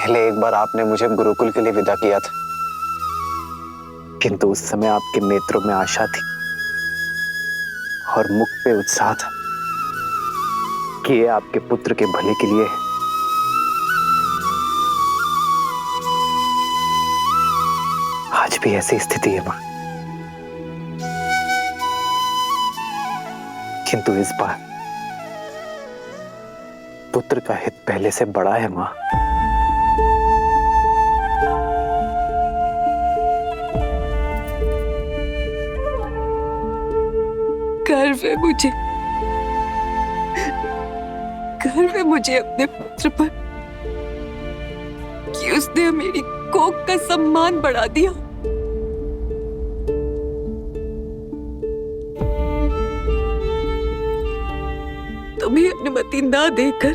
पहले एक बार आपने मुझे गुरुकुल के लिए विदा किया था, किंतु उस समय आपके नेत्रों में आशा थी और मुख पे उत्साह था कि ये आपके पुत्र के भले के लिए है। आज भी ऐसी स्थिति है मां, किंतु इस बार पुत्र का हित पहले से बड़ा है मां। गर्व है मुझे अपने पुत्र पर कि उसने मेरी कोख का सम्मान बढ़ा दिया। तुम्हें अनुमति ना देकर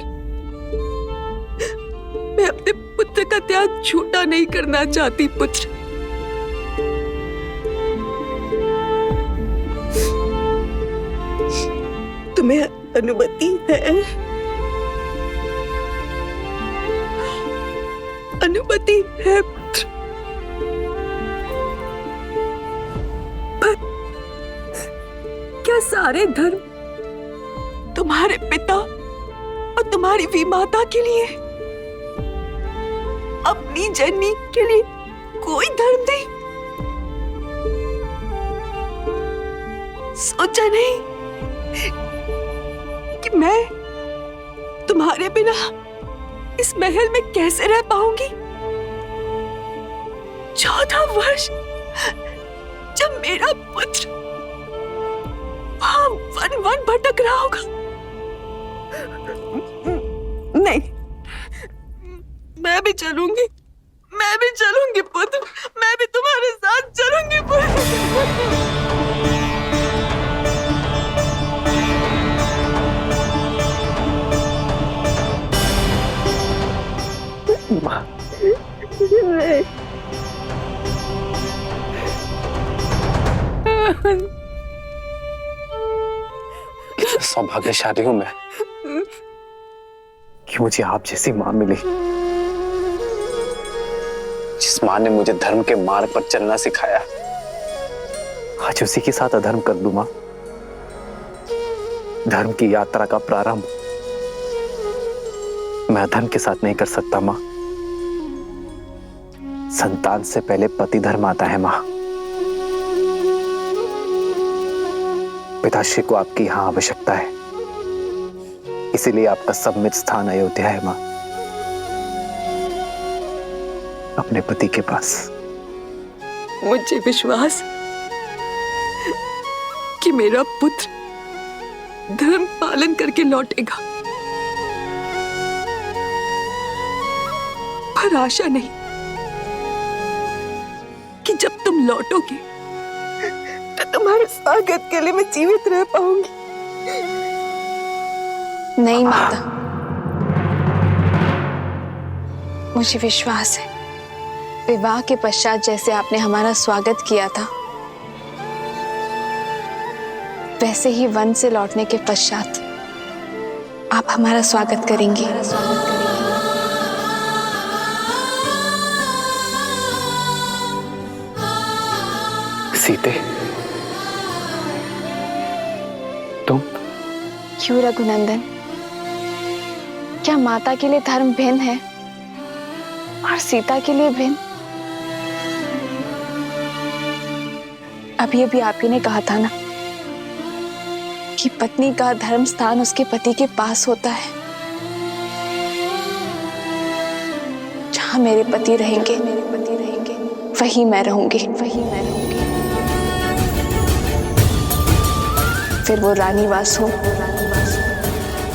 मैं अपने पुत्र का त्याग झूठा नहीं करना चाहती पुत्र। तुम्हें अनुमति है, अनुमति है पुत्र, पर क्या सारे धर्म तुम्हारे पिता और तुम्हारी विमाता के लिए, अपनी जननी के लिए कोई धर्म नहीं? सोचा नहीं कि मैं तुम्हारे बिना इस महल में कैसे रह पाऊंगी? 14 वर्ष जब मेरा पुत्र वहां वन भटक रहा होगा। नहीं, मैं भी चलूंगी पुत्र, मैं भी तुम्हारे साथ चलूंगी पुत्र। कितना सौभाग्यशाली हूं मैं कि मुझे आप जैसी मां मिली, जिस मां ने मुझे धर्म के मार्ग पर चलना सिखाया। आज उसी के साथ अधर्म कर दूं मां। धर्म की यात्रा का प्रारंभ मैं अधर्म के साथ नहीं कर सकता मां। संतान से पहले पति धर्म आता है मां। पिताश्री को आपकी यहां आवश्यकता है, इसीलिए आपका सम्मित स्थान अयोध्या है मां, अपने पति के पास। मुझे विश्वास कि मेरा पुत्र धर्म पालन करके लौटेगा, पर आशा नहीं कि जब तुम लौटोगे तो तुम्हारे स्वागत के लिए मैं जीवित रह पाऊंगी। नहीं माता, मुझे विश्वास है विवाह के पश्चात जैसे आपने हमारा स्वागत किया था, वैसे ही वन से लौटने के पश्चात आप हमारा स्वागत करेंगी। सीते, तुम? क्यों रघुनंदन, क्या माता के लिए धर्म भिन्न है और सीता के लिए भिन्न? अभी आप ही ने कहा था ना कि पत्नी का धर्म स्थान उसके पति के पास होता है। जहां मेरे पति रहेंगे वहीं मैं रहूंगी। फिर वो रानीवास हो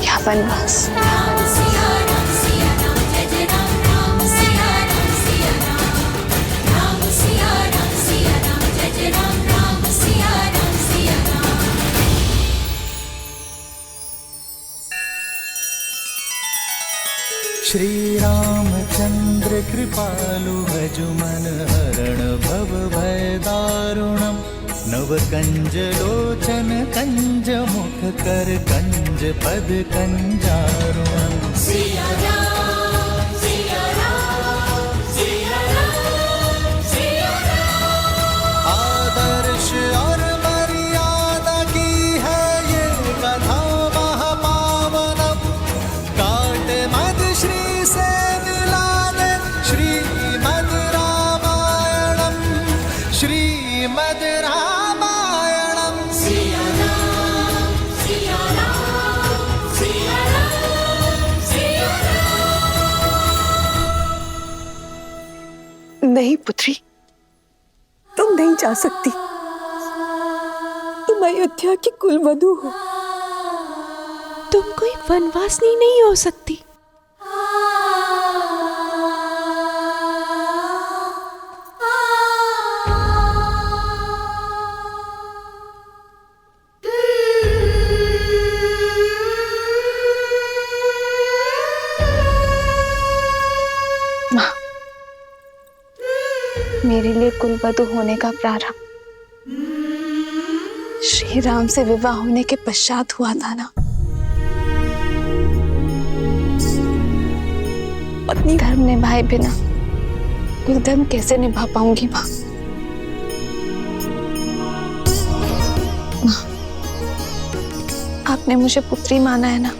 या वनवास। श्री रामचंद्र कृपालु भजुमन हरण भव भय दारुणम नव कंज लोचन कंज मुख कर कंज पद कंजारुणम। सिया राम मद श्री से मिला दे श्रीमद् रामायणम श्रीमद् रामायणम। सिया राम, सिया राम, सिया राम, सिया राम। नहीं पुत्री, तुम नहीं जा सकती। तुम अयोध्या की कुलवधू हो, तुम कोई वनवासिनी नहीं हो सकती। माँ, मेरे लिए कुलवधु होने का प्रारंभ श्री राम से विवाह होने के पश्चात हुआ था ना। पत्नी धर्म निभाए बिना कुल धर्म कैसे निभा पाऊंगी माँ? माँ, आपने मुझे पुत्री माना है ना,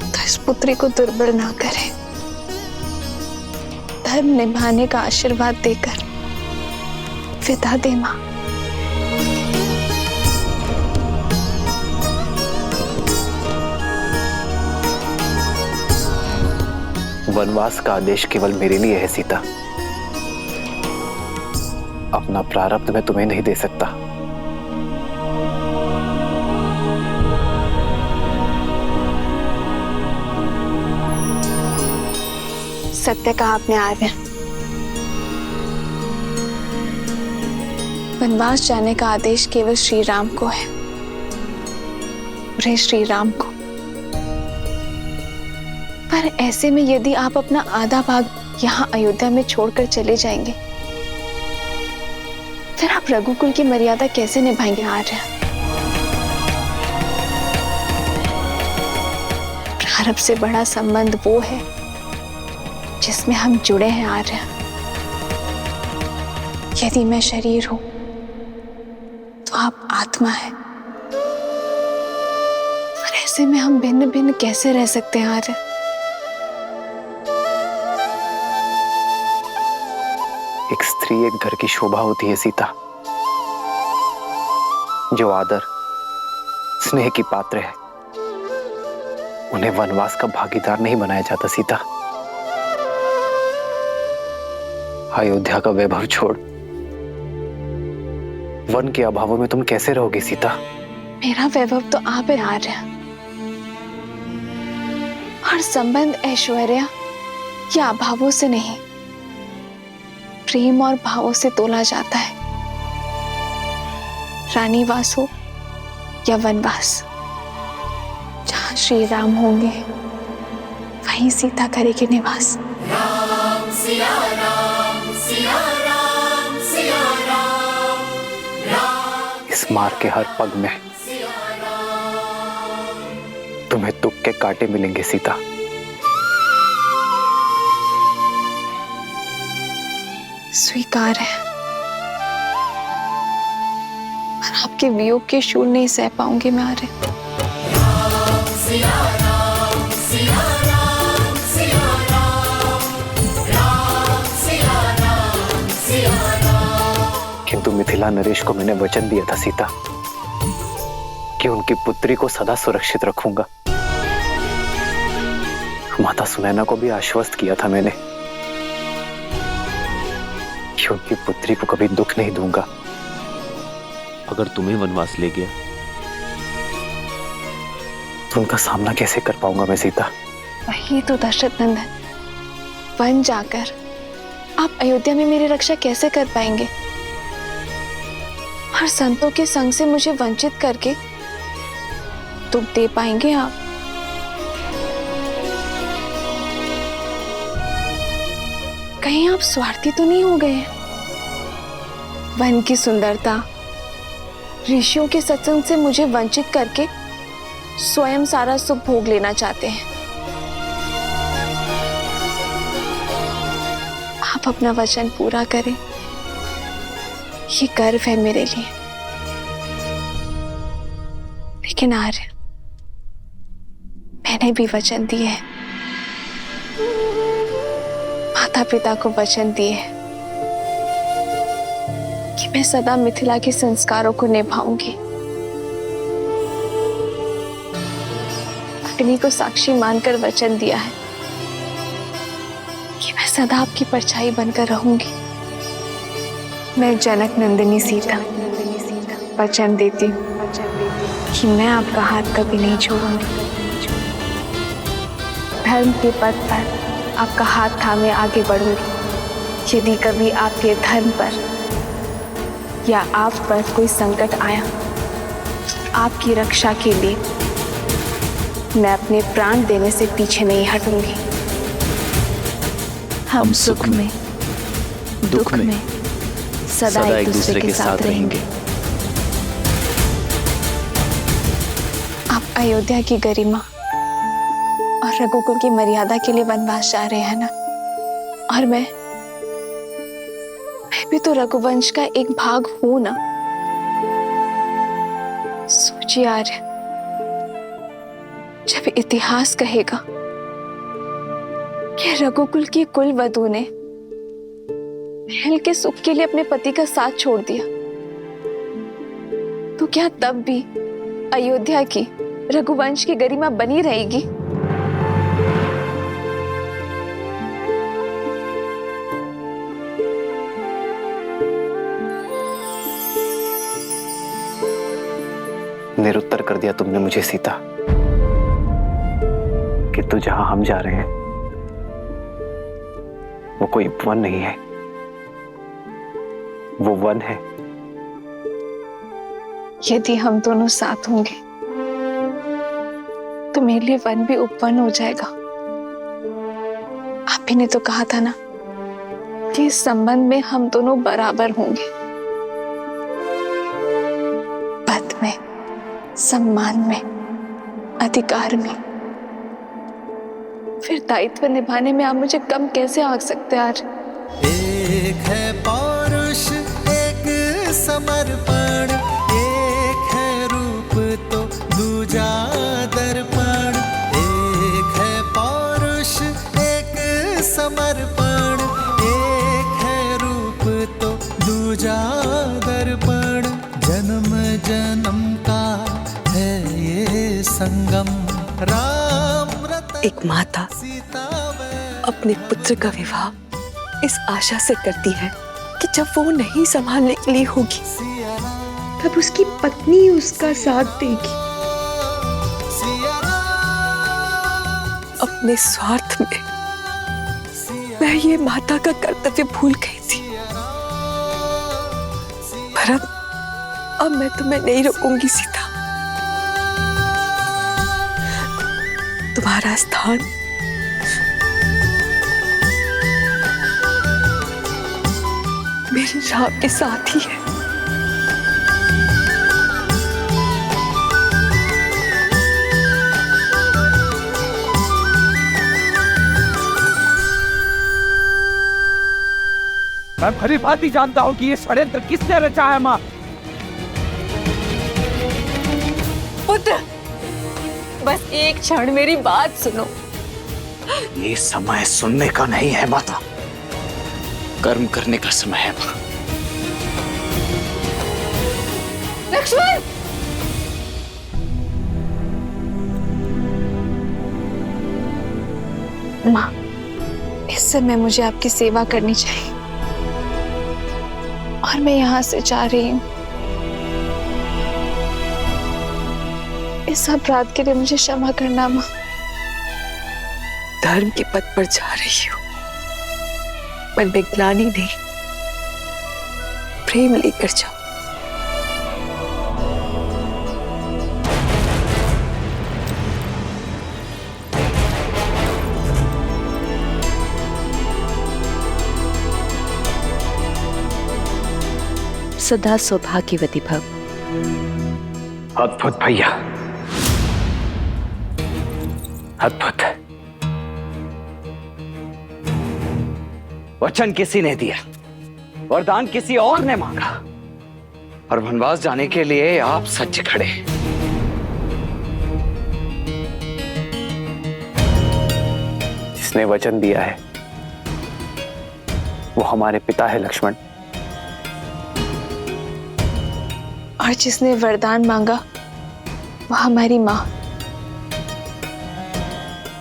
तो इस पुत्री को दुर्बल ना करें। धर्म निभाने का आशीर्वाद देकर विदा दे माँ। वनवास का आदेश केवल मेरे लिए है सीता। अपना प्रारब्ध मैं तुम्हें नहीं दे सकता। सत्य कहा आपने आर्य। वनवास जाने का आदेश केवल श्री राम को है, रे श्री राम को। पर ऐसे में यदि आप अपना आधा भाग यहाँ अयोध्या में छोड़कर चले जाएंगे, फिर आप रघुकुल की मर्यादा कैसे निभाएंगे आर्य? प्रारब्ध से बड़ा संबंध वो है जिसमें हम जुड़े हैं आर्य। यदि मैं शरीर हूं तो आप आत्मा है, और ऐसे में हम भिन्न भिन्न कैसे रह सकते हैं आर्य? एक स्त्री एक घर की शोभा होती है सीता। जो आदर स्नेह की पात्र है, उन्हें वनवास का भागीदार नहीं बनाया जाता सीता। अयोध्या का वैभव छोड़ वन के अभावों में तुम कैसे रहोगे सीता? मेरा वैभव तो आप है आर्य, और संबंध ऐश्वर्य या अभावों से नहीं, प्रेम और भावों से तोला जाता है। रानी वास हो या वनवास, जहां श्री राम होंगे वहीं सीता करेगी निवास। राम सिया राम, सिया राम, सिया राम, राम इस मार के हर पग में तुम्हें दुख के कांटे मिलेंगे सीता। स्वीकार है, पर आपके वियोग के शूल नहीं सह पाऊंगी मैं आर्य। राम सिया राम, सिया राम, सिया राम, राम सिया राम, सिया राम। किंतु मिथिला नरेश को मैंने वचन दिया था सीता कि उनकी पुत्री को सदा सुरक्षित रखूंगा। माता सुनैना को भी आश्वस्त किया था मैंने कि उनकी पुत्री को कभी दुख नहीं दूंगा। अगर तुम्हें वनवास ले गया तो उनका सामना कैसे कर पाऊंगा मैं सीता? वही तो दशरथ नंदन, वन जाकर आप अयोध्या में मेरी रक्षा कैसे कर पाएंगे? और संतों के संग से मुझे वंचित करके दुख दे पाएंगे आप? कहीं आप स्वार्थी तो नहीं हो गए हैं? वन की सुंदरता, ऋषियों के सत्संग से मुझे वंचित करके स्वयं सारा सुख भोग लेना चाहते हैं। आप अपना वचन पूरा करें, ये गर्व है मेरे लिए। लेकिन आर्य, मैंने भी वचन दिए हैं, माता पिता को वचन दिए हैं कि मैं सदा मिथिला के संस्कारों को निभाऊंगी। अग्नि को साक्षी मानकर वचन दिया है कि मैं सदा आपकी परछाई बनकर रहूंगी। मैं जनक नंदिनी सीता वचन देती हूँ कि मैं आपका हाथ कभी नहीं छोड़ूंगी। धर्म के पथ पर आपका हाथ थामे आगे बढ़ूंगी। यदि कभी आपके धर्म पर या आप पर कोई संकट आया, आपकी रक्षा के लिए मैं अपने प्राण देने से पीछे नहीं हटूंगी। हम सुख में दुख में सदा एक दूसरे के साथ रहेंगे। आप अयोध्या की गरिमा और रघुकुल की मर्यादा के लिए वनवास जा रहे हैं ना, और मैं भी तो रघुवंश का एक भाग हूं ना। सोचिए आर्य, जब इतिहास कहेगा कि रघुकुल की कुल वधू ने महल के सुख के लिए अपने पति का साथ छोड़ दिया, तो क्या तब भी अयोध्या की रघुवंश की गरिमा बनी रहेगी? निरुत्तर कर दिया तुमने मुझे सीता कि तू जहां हम जा रहे हैं वो कोई वन नहीं है, वो वन है। यदि हम दोनों साथ होंगे तो मेरे लिए वन भी उपवन हो जाएगा। आप ही ने तो कहा था ना कि इस संबंध में हम दोनों बराबर होंगे, पद में, सम्मान में, अधिकार में। फिर दायित्व निभाने में आप मुझे कम कैसे आंक सकते हैं? आज एक है पौरुष एक समर्पण, एक है रूप तो दूजा दर्पण। एक है पौरुष एक समर्पण, एक है रूप तो दूजा दर्पण। जन्म जन्म का है ये संगम, राम रतन एक माता अपने पुत्र का विवाह इस आशा से करती है कि जब वो नहीं संभालने के लिए होगी तब उसकी पत्नी उसका साथ देगी। अपने स्वार्थ में मैं ये माता का कर्तव्य भूल गई थी, पर अब मैं तुम्हें नहीं रोकूंगी सीता। तुम्हारा स्थान मेरे राम के साथ ही है। मैं भली भांति जानता हूं कि ये षड्यंत्र किसने रचा है। मां, पुत्र, बस एक क्षण मेरी बात सुनो। ये समय सुनने का नहीं है माता, कर्म करने का समय है मां। लक्ष्मण! माँ, इस समय मुझे आपकी सेवा करनी चाहिए और मैं यहाँ से जा रही हूँ। इस अपराध के लिए मुझे क्षमा करना माँ। धर्म के पथ पर जा रही हूँ, मन में ग्लानि नहीं, प्रेम लेकर जाओ। सदा सौभाग्यवती भव। अद्भुत भैया, अद्भुत। वचन किसी ने दिया, वरदान किसी और ने मांगा, और वनवास जाने के लिए आप सच खड़े। जिसने वचन दिया है वो हमारे पिता है लक्ष्मण। और जिसने वरदान मांगा वो हमारी माँ।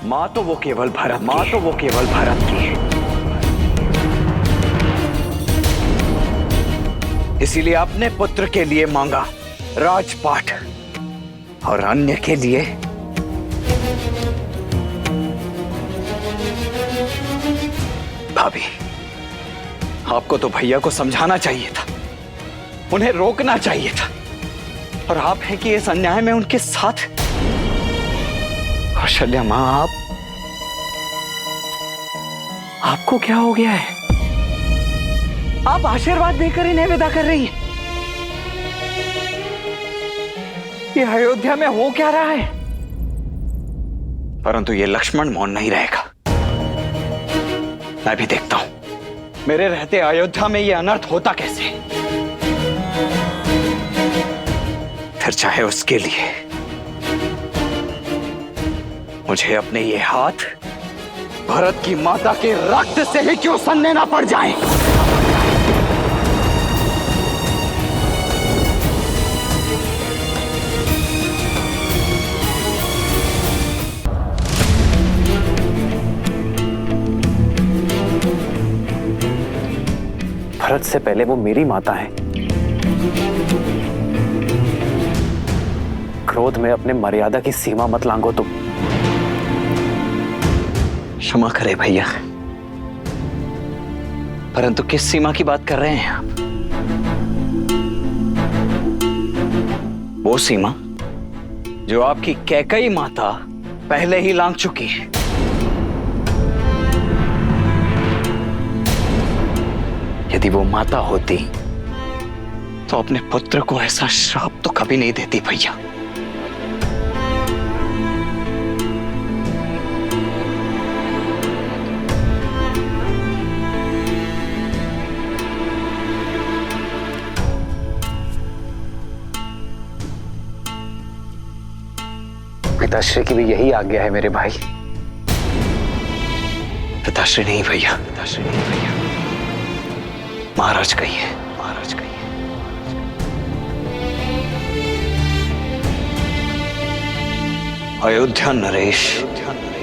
माँ तो वो केवल भरत की है। इसीलिए अपने पुत्र के लिए मांगा राजपाट और अन्य के लिए भाभी। आपको तो भैया को समझाना चाहिए था, उन्हें रोकना चाहिए था, और आप हैं कि इस अन्याय में उनके साथ। कौशल्या मां, आपको क्या हो गया है? आप आशीर्वाद देकर इन्हें विदा कर रही हैं। ये अयोध्या में हो क्या रहा है? परंतु ये लक्ष्मण मौन नहीं रहेगा। मैं भी देखता हूं मेरे रहते अयोध्या में ये अनर्थ होता कैसे। फिर चाहे उसके लिए मुझे अपने ये हाथ भरत की माता के रक्त से ही क्यों सनने ना पड़ जाएं। भरत से पहले वो मेरी माता है। क्रोध में अपने मर्यादा की सीमा मत लांघो तुम। क्षमा करे भैया, परंतु किस सीमा की बात कर रहे हैं आप? वो सीमा जो आपकी कैकई माता पहले ही लांघ चुकी है। यदि वो माता होती तो अपने पुत्र को ऐसा श्राप तो कभी नहीं देती भैया। पिताश्री की भी यही आज्ञा है मेरे भाई। पिताश्री नहीं भैया, पिताश्री नहीं भैया, महाराज कही है, महाराज कही है। अयोध्या नरेश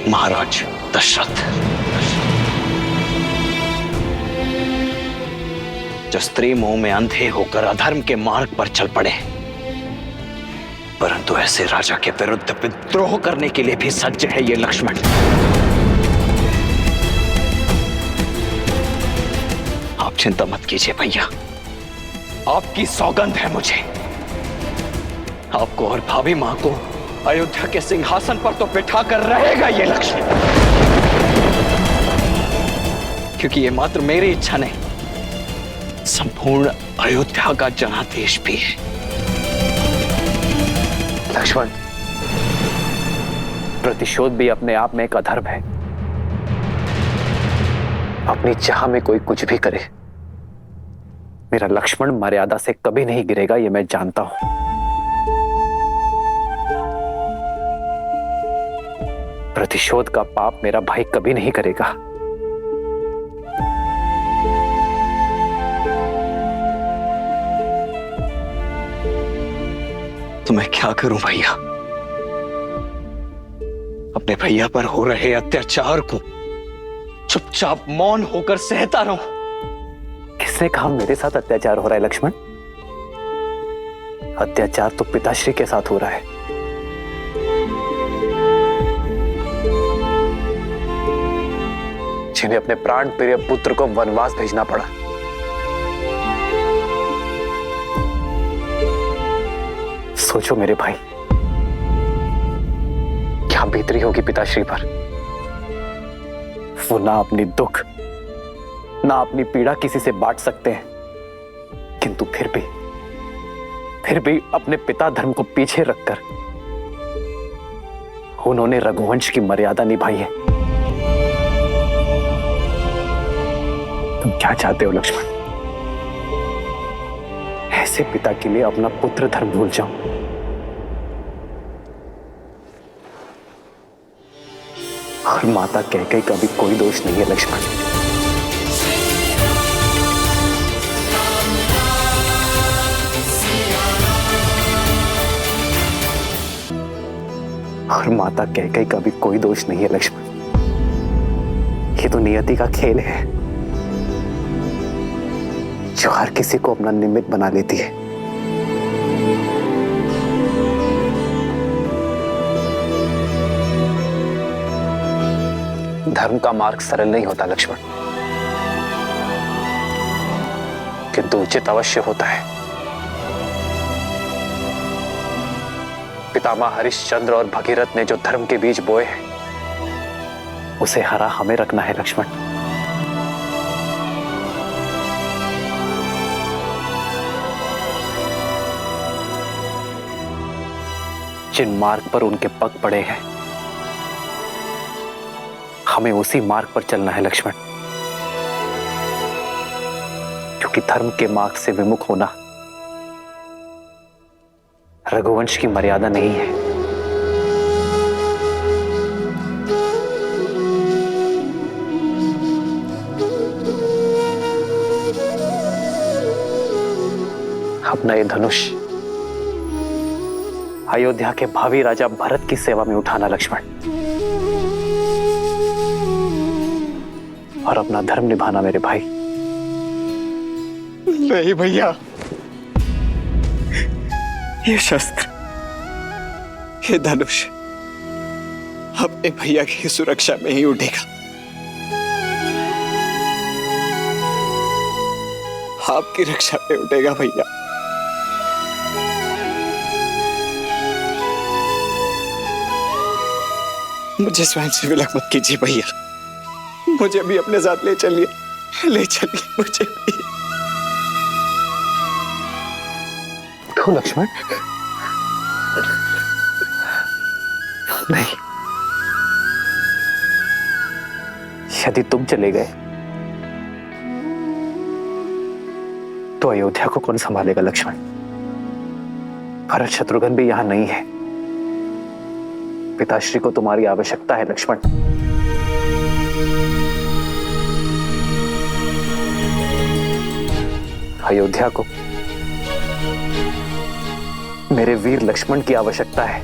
महाराज दशरथ। जो स्त्री मोह में अंधे होकर अधर्म के मार्ग पर चल पड़े, परंतु ऐसे राजा के विरुद्ध विद्रोह करने के लिए भी सज्ज है ये लक्ष्मण। आप चिंता मत कीजिए भैया, आपकी सौगंध है मुझे। आपको और भाभी मां को अयोध्या के सिंहासन पर तो बिठा कर रहेगा ये लक्ष्मण, क्योंकि ये मात्र मेरी इच्छा नहीं, संपूर्ण अयोध्या का जनादेश भी है। लक्ष्मण, प्रतिशोध भी अपने आप में एक अधर्म है। अपनी चाह में कोई कुछ भी करे, मेरा लक्ष्मण मर्यादा से कभी नहीं गिरेगा, ये मैं जानता हूं। प्रतिशोध का पाप मेरा भाई कभी नहीं करेगा। तो मैं क्या करूं भैया? अपने भैया पर हो रहे अत्याचार को चुपचाप मौन होकर सहता रहूं? किसने कहा मेरे साथ अत्याचार हो रहा है लक्ष्मण? अत्याचार तो पिताश्री के साथ हो रहा है। जिन्हें अपने प्राण प्रिय पुत्र को वनवास भेजना पड़ा। सोचो मेरे भाई, क्या बीतरी होगी पिताश्री पर। वो ना अपनी दुख ना अपनी पीड़ा किसी से बांट सकते हैं, किंतु फिर भी अपने पिता धर्म को पीछे रखकर उन्होंने रघुवंश की मर्यादा निभाई है। तुम क्या चाहते हो लक्ष्मण? ऐसे पिता के लिए अपना पुत्र धर्म भूल जाओ? और माता कैकेयी का भी कोई दोष नहीं है लक्ष्मण। और माता कैकेयी का भी कोई दोष नहीं है लक्ष्मण। ये तो नियति का खेल है जो हर किसी को अपना निमित्त बना लेती है। धर्म का मार्ग सरल नहीं होता लक्ष्मण, किंतु उचित अवश्य होता है। पितामह हरिश्चंद्र और भगीरथ ने जो धर्म के बीज बोए हैं उसे हरा हमें रखना है लक्ष्मण। जिन मार्ग पर उनके पग पड़े हैं हमें उसी मार्ग पर चलना है लक्ष्मण, क्योंकि धर्म के मार्ग से विमुख होना रघुवंश की मर्यादा नहीं है। अपना ये धनुष अयोध्या के भावी राजा भरत की सेवा में उठाना लक्ष्मण, और अपना धर्म निभाना मेरे भाई। नहीं भैया, ये शस्त्र, ये धनुष अपने भैया की सुरक्षा में ही उठेगा। आपकी रक्षा में उठेगा भैया। मुझे स्वयं से विलक मत कीजिए भैया, मुझे भी अपने साथ ले चलिए, ले चलिए मुझे भी। तो लक्ष्मण नहीं, यदि तुम चले गए तो अयोध्या को कौन संभालेगा लक्ष्मण? भरत शत्रुघ्न भी यहां नहीं है। पिताश्री को तुम्हारी आवश्यकता है लक्ष्मण। अयोध्या को मेरे वीर लक्ष्मण की आवश्यकता है,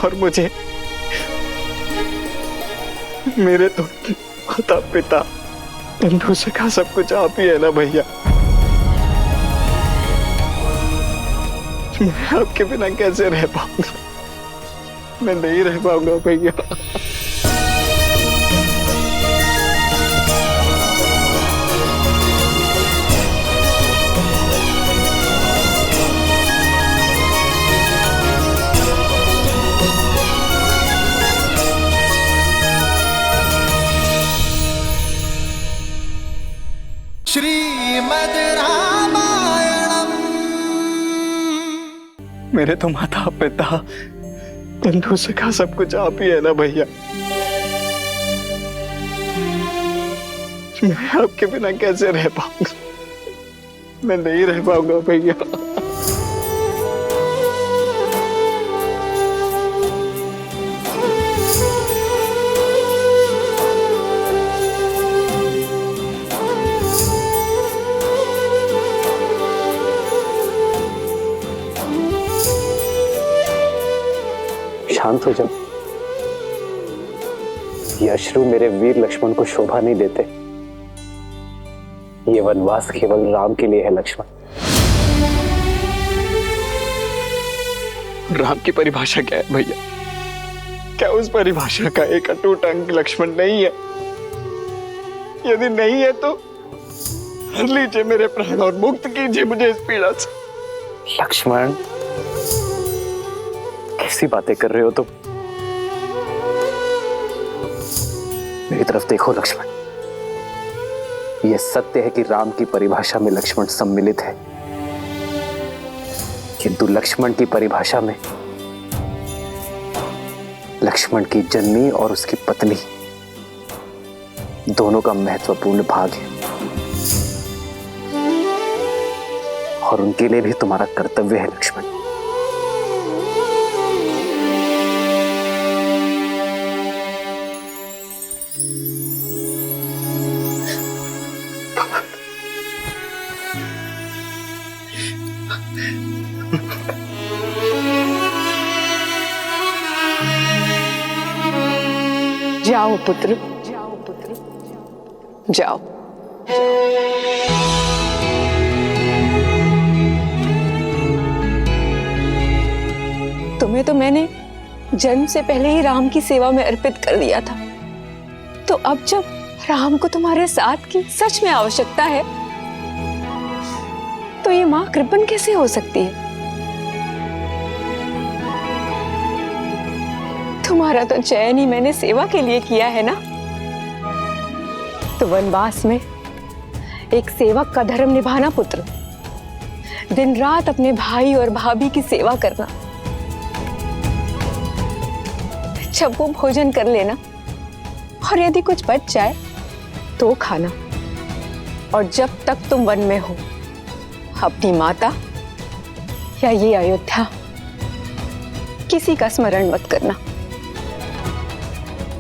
और मुझे मेरे तो माता पिता बंधु सखा सब कुछ आप ही है ना भैया। मैं आपके बिना कैसे रह पाऊंगा? मैं नहीं रह पाऊंगा भैया। श्रीमद् रामायणम। मेरे तो माता पिता बंधु सखा सब कुछ आप ही है ना भैया। मैं आपके बिना कैसे रह पाऊंगा? मैं नहीं रह पाऊंगा भैया। शांत हो जाओ। ये अश्रु मेरे वीर लक्ष्मण को शोभा नहीं देते। ये वनवास केवल राम के लिए है लक्ष्मण। राम की परिभाषा क्या है भैया? क्या उस परिभाषा का एक अटूट अंग लक्ष्मण नहीं है? यदि नहीं है तो हर लीजिए मेरे प्राण और मुक्त कीजिए मुझे इस पीड़ा से। लक्ष्मण, कैसी बातें कर रहे हो तुम? मेरी तरफ देखो लक्ष्मण। यह सत्य है कि राम की परिभाषा में लक्ष्मण सम्मिलित है, किंतु लक्ष्मण की परिभाषा में लक्ष्मण की जननी और उसकी पत्नी दोनों का महत्वपूर्ण भाग है, और उनके लिए भी तुम्हारा कर्तव्य है लक्ष्मण। जाओ पुत्र, जाओ। तुम्हें तो मैंने जन्म से पहले ही राम की सेवा में अर्पित कर दिया था, तो अब जब राम को तुम्हारे साथ की सच में आवश्यकता है, तो ये मां कृपण कैसे हो सकती है? तुम्हारा तो चयन ही मैंने सेवा के लिए किया है ना। तो वनवास में एक सेवक का धर्म निभाना पुत्र, दिन रात अपने भाई और भाभी की सेवा करना, जब वो भोजन कर लेना और यदि कुछ बच जाए तो खाना, और जब तक तुम वन में हो अपनी माता या ये अयोध्या किसी का स्मरण मत करना,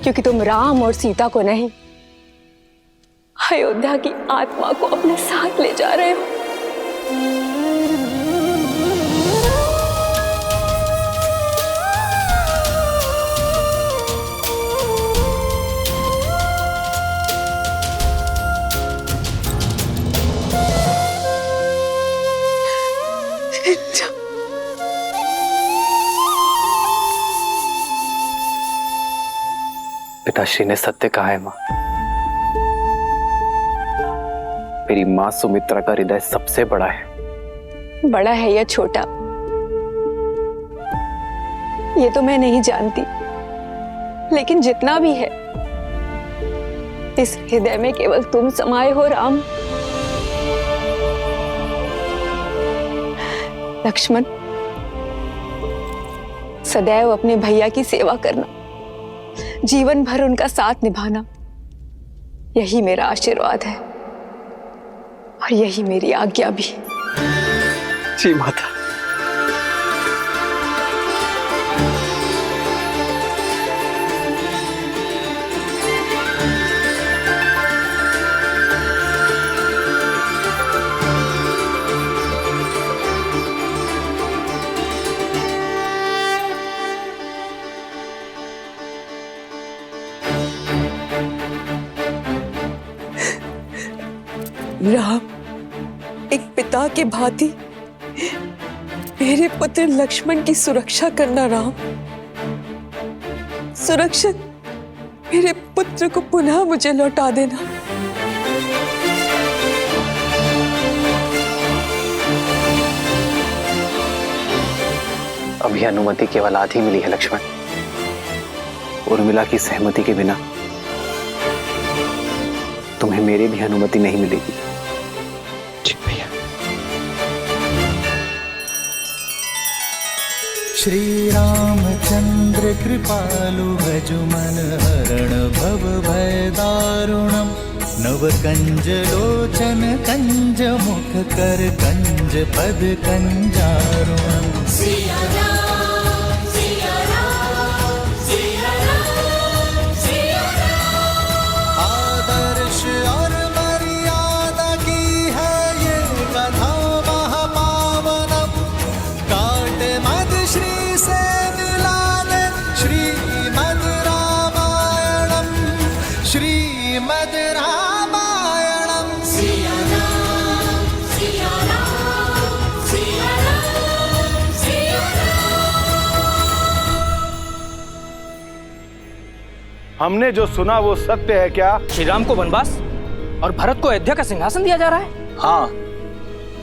क्योंकि तुम राम और सीता को नहीं, अयोध्या की आत्मा को अपने साथ ले जा रहे हो। पिताश्री ने सत्य कहा है मां। मेरी मां सुमित्रा का हृदय सबसे बड़ा है। बड़ा है या छोटा, ये तो मैं नहीं जानती, लेकिन जितना भी है, इस हृदय में केवल तुम समाये हो राम। लक्ष्मण, सदैव अपने भैया की सेवा करना, जीवन भर उनका साथ निभाना, यही मेरा आशीर्वाद है और यही मेरी आज्ञा भी। जी माता। राम, एक पिता के भांति मेरे पुत्र लक्ष्मण की सुरक्षा करना राम। सुरक्षित मेरे पुत्र को पुनः मुझे लौटा देना। अभी अनुमति केवल आधी मिली है लक्ष्मण। उर्मिला की सहमति के बिना तुम्हें मेरी भी अनुमति नहीं मिलेगी। जी भैया। श्री रामचंद्र कृपालु भजु मन हरण भव भय दारुणम नव कंज लोचन कंज मुख कर कंज पद कंजारुणम। आदर्श और मर्यादा की है ये कथा महापावनम। काट मद श्री से मिलाने श्रीमद् रामायणम। श्रीमद् रामायणम। सिया राम, सिया राम, सिया राम, सिया हमने जो सुना वो सत्य है क्या? श्री राम को वनवास और भरत को अयोध्या का सिंहासन दिया जा रहा है। हाँ,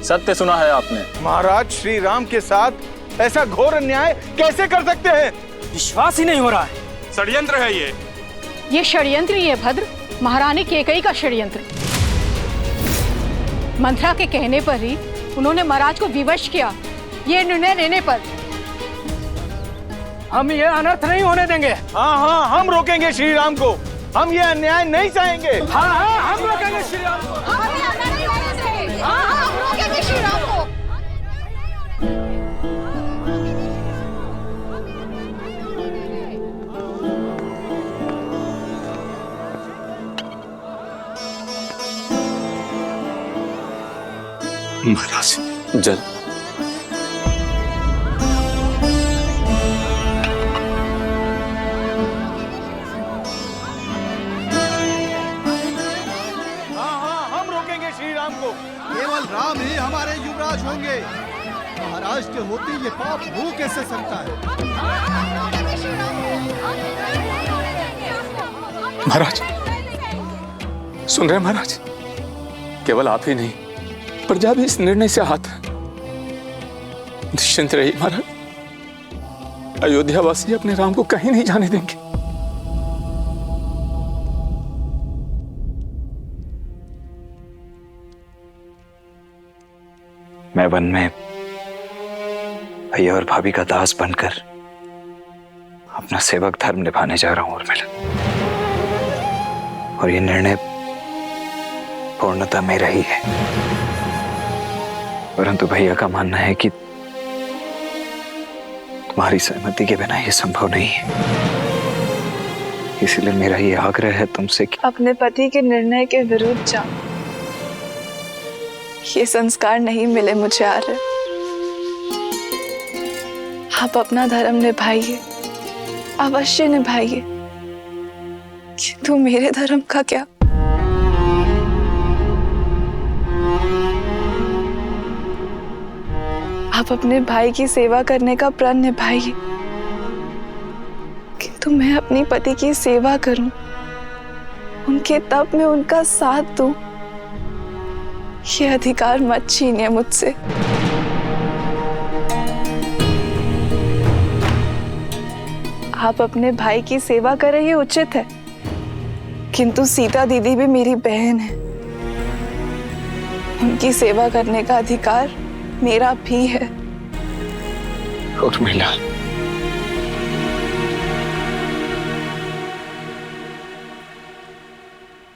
सत्य सुना है आपने। महाराज श्री राम के साथ ऐसा घोर अन्याय कैसे कर सकते हैं? विश्वास ही नहीं हो रहा है। षड्यंत्र है ये षड्यंत्र ही है भद्र, महारानी केकई का षड्यंत्र। मंत्रा के कहने पर ही उन्होंने महाराज को विवश किया। ये निर्णय लेने पर हम ये अनर्थ नहीं होने देंगे। हाँ हाँ, हम रोकेंगे श्री राम को। हम ये अन्याय नहीं सहेंगे। हाँ हाँ, हम रोकेंगे श्री राम को। हम रोकेंगे श्री राम को। महाराज जल। केवल राम ही हमारे युवराज होंगे। महाराज के होते ये पाप हो कैसे सकता है? महाराज सुन रहे हैं महाराज, केवल आप ही नहीं प्रजा भी इस निर्णय से हाथ निश्चिंत रहिए महाराज। अयोध्यावासी अपने राम को कहीं नहीं जाने देंगे। मैं वन में भैया और भाभी का दास बनकर अपना सेवक धर्म निभाने जा रहा हूं उर्मिला, और ये निर्णय पूर्णतः मेरा ही है। परंतु भैया का मानना है कि तुम्हारी सहमति के बिना यह संभव नहीं है। इसलिए मेरा ये आग्रह है तुमसे कि अपने पति के निर्णय के विरुद्ध जाओ। ये संस्कार नहीं मिले मुझे आर्य। आप अपना धर्म निभाइए, अवश्य निभाइए, किंतु मेरे धर्म का क्या? आप अपने भाई की सेवा करने का प्रण निभाइए, किंतु मैं अपनी पति की सेवा करूं, उनके तप में उनका साथ दूं, ये अधिकार मत छीनिए मुझसे। आप अपने भाई की सेवा करें ये उचित है, किंतु सीता दीदी भी मेरी बहन है। उनकी सेवा करने का अधिकार मेरा भी है। उर्मिला,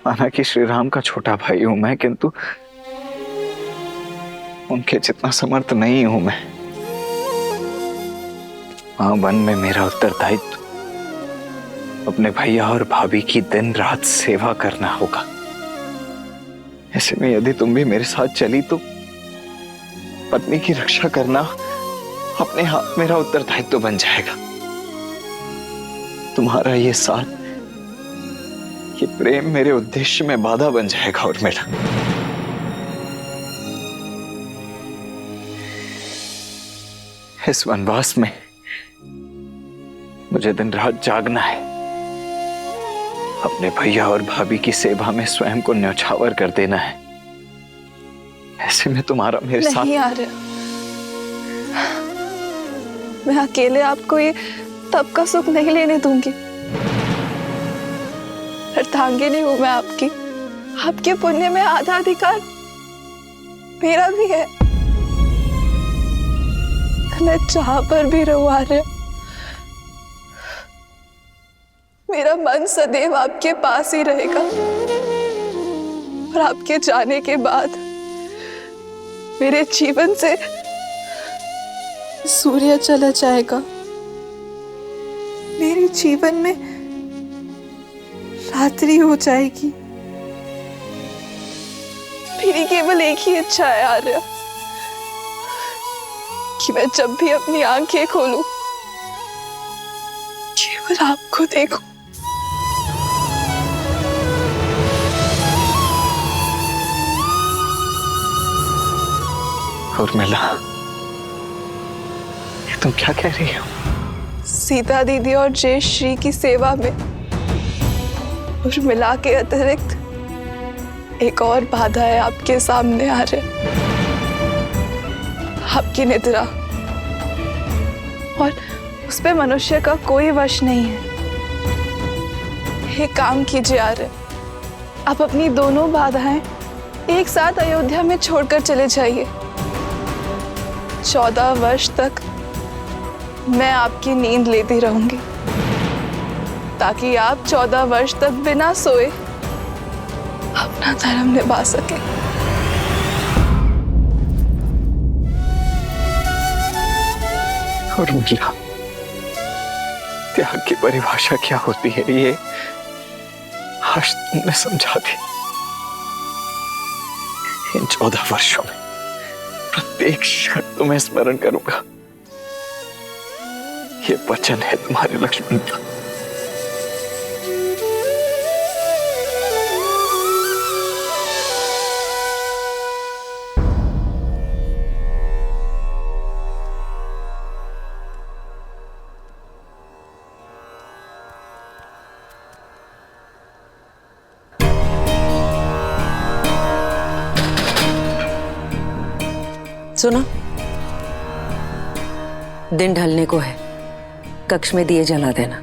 माना कि श्री राम का छोटा भाई हूं मैं, किंतु उनके जितना समर्थ नहीं हूं मैं। वहां वन में मेरा उत्तरदायित्व अपने भैया और भाभी की दिन रात सेवा करना होगा। ऐसे में यदि तुम भी मेरे साथ चली तो पत्नी की रक्षा करना अपने हाथ मेरा उत्तरदायित्व बन जाएगा। तुम्हारा ये साथ, ये प्रेम मेरे उद्देश्य में बाधा बन जाएगा। और मेरा इस वनवास में मुझे दिन रात जागना है, अपने भैया और भाभी की सेवा में स्वयं को न्यौछावर कर देना है। ऐसे में तुम्हारा मेरे साथ नहीं आ रहा। मैं अकेले आपको ये तब का सुख नहीं लेने दूंगी। अर्धांगिनी हूं मैं आपकी। आपके पुण्य में आधा अधिकार मेरा भी है। मैं जहां पर भी रहूं आर्य, मेरा मन सदैव आपके पास ही रहेगा। और आपके जाने के बाद मेरे जीवन से सूर्य चला जाएगा। मेरे जीवन में रात्रि हो जाएगी। मेरी केवल एक ही इच्छा है आर्य, कि मैं जब भी अपनी आंखें खोलूं केवल आपको देखूं। उर्मिला, ये तुम क्या कह रही हो? सीता दीदी और जयेश श्री की सेवा में उर्मिला के अतिरिक्त एक और बाधा है आपके सामने आ रहे। आपकी निद्रा, और उस पे मनुष्य का कोई वश नहीं है। एक काम कीजिए आर्य, आप अपनी दोनों बाधाएं एक साथ अयोध्या में छोड़कर चले जाइए। 14 वर्ष तक मैं आपकी नींद लेती रहूंगी, ताकि आप 14 वर्ष तक बिना सोए अपना धर्म निभा सके। उर्मिला, त्याग की परिभाषा क्या होती है ये आज तुमने समझा दी। इन 14 वर्षों में प्रत्येक क्षण तुम्हें स्मरण करूंगा, ये वचन है तुम्हारे लक्ष्मण का। सुनो, दिन ढलने को है, कक्ष में दिए जला देना।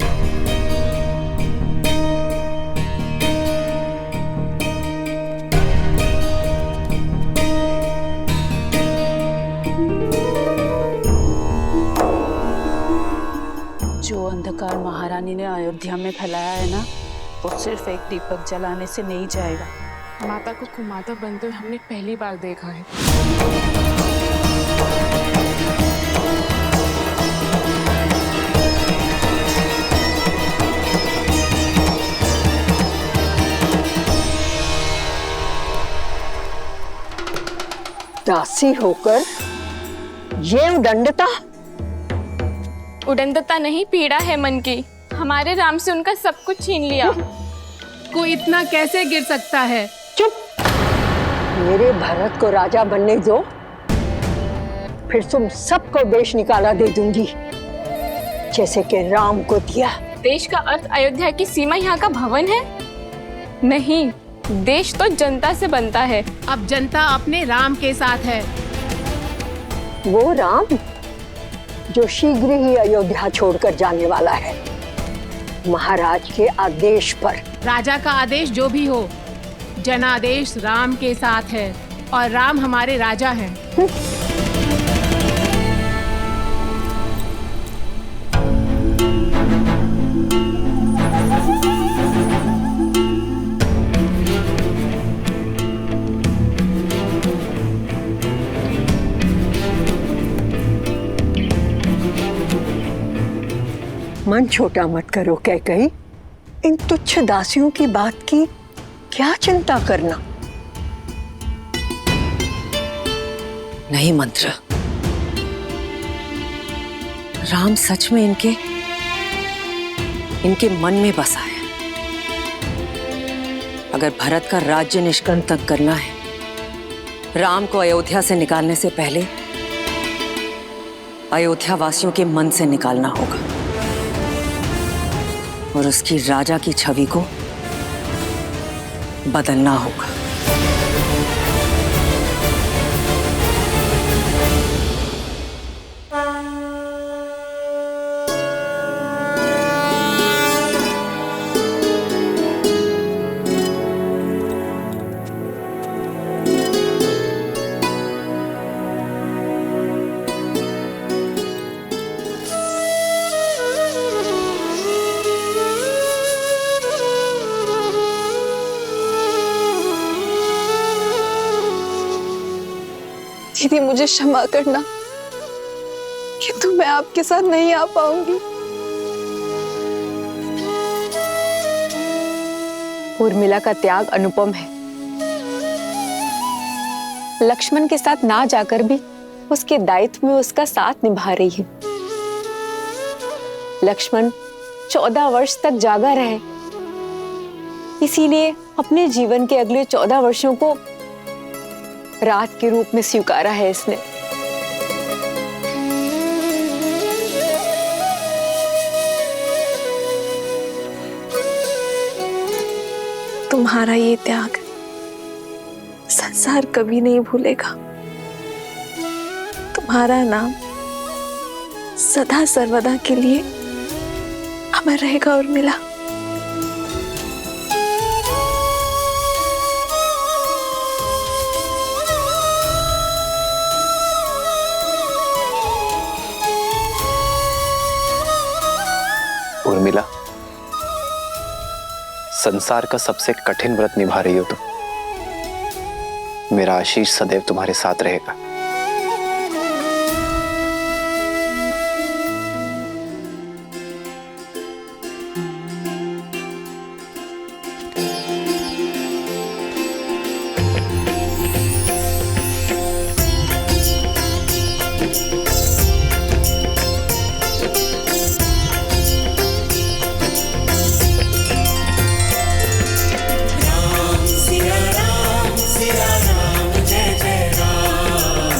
जो अंधकार महारानी ने अयोध्या में फैलाया है ना, वो सिर्फ एक दीपक जलाने से नहीं जाएगा। माता को कुमाता बनते हुए हमने पहली बार देखा है। दासी होकर ये उदंडता। उदंडता नहीं, पीड़ा है मन की। हमारे राम से उनका सब कुछ छीन लिया। कोई इतना कैसे गिर सकता है? चुप। मेरे भरत को राजा बनने दो, फिर तुम सबको देश निकाला दे दूंगी, जैसे कि राम को दिया। देश का अर्थ अयोध्या की सीमा यहाँ का भवन है? नहीं, देश तो जनता से बनता है। अब जनता अपने राम के साथ है। वो राम जो शीघ्र ही अयोध्या छोड़कर जाने वाला है, महाराज के आदेश पर। राजा का आदेश जो भी हो, जनादेश राम के साथ है और राम हमारे राजा हैं। मन छोटा मत करो कैकई, इन तुच्छ दासियों की बात की क्या चिंता करना। नहीं मंत्र, राम सच में इनके मन में बसा है। अगर भरत का राज्य निष्कंटक करना है, राम को अयोध्या से निकालने से पहले अयोध्या वासियों के मन से निकालना होगा और उसकी राजा की छवि को बदलना होगा। दीदी, मुझे क्षमा करना किंतु मैं आपके साथ नहीं आ पाऊंगी। उर्मिला का त्याग अनुपम है। लक्ष्मण के साथ ना जाकर भी उसके दायित्व में उसका साथ निभा रही है। लक्ष्मण 14 वर्ष तक जागा रहे, इसीलिए अपने जीवन के अगले 14 वर्षों को रात के रूप में स्वीकारा है इसने। तुम्हारा ये त्याग संसार कभी नहीं भूलेगा। तुम्हारा नाम सदा सर्वदा के लिए अमर रहेगा उर्मिला। उर्मिला, संसार का सबसे कठिन व्रत निभा रही हो तुम। मेरा आशीष सदैव तुम्हारे साथ रहेगा। राम सिया राम जय जय राम।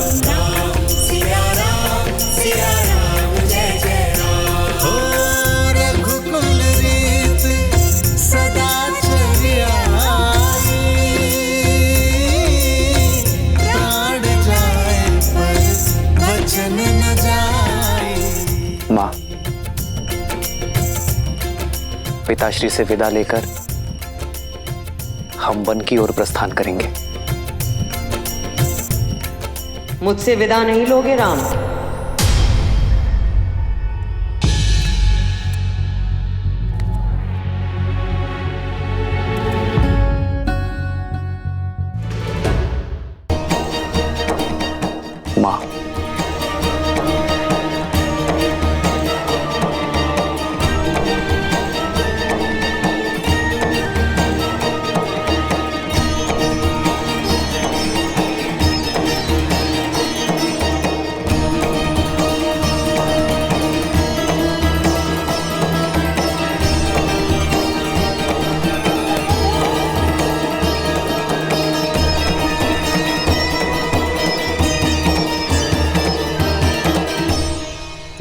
पिताश्री से विदा लेकर हम वन की ओर प्रस्थान करेंगे। मुझसे विदा नहीं लोगे राम? माँ,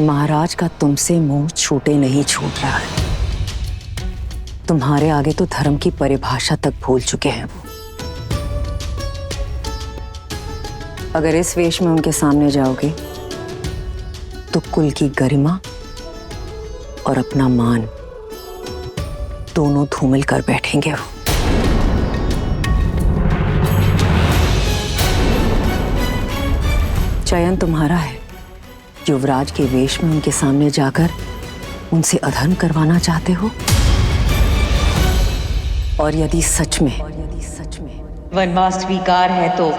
महाराज का तुमसे मुंह छूटे नहीं छूट रहा है। तुम्हारे आगे तो धर्म की परिभाषा तक भूल चुके हैं वो। अगर इस वेश में उनके सामने जाओगे तो कुल की गरिमा और अपना मान दोनों धूमिल कर बैठेंगे वो। चयन तुम्हारा है। युवराज के वेश में उनके सामने जाकर उनसे अधर्म करवाना चाहते हो? और यदि सच में वनवास स्वीकार है तो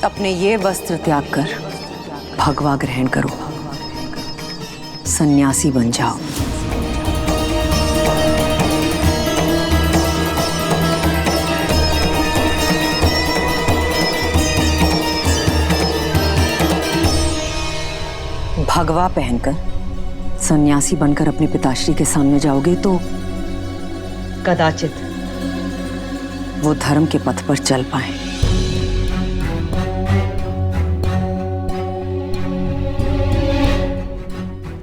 अपने ये वस्त्र त्याग कर भगवा ग्रहण करो, सन्यासी बन जाओ। भगवा पहनकर सन्यासी बनकर अपने पिताश्री के सामने जाओगे तो कदाचित वो धर्म के पथ पर चल पाए।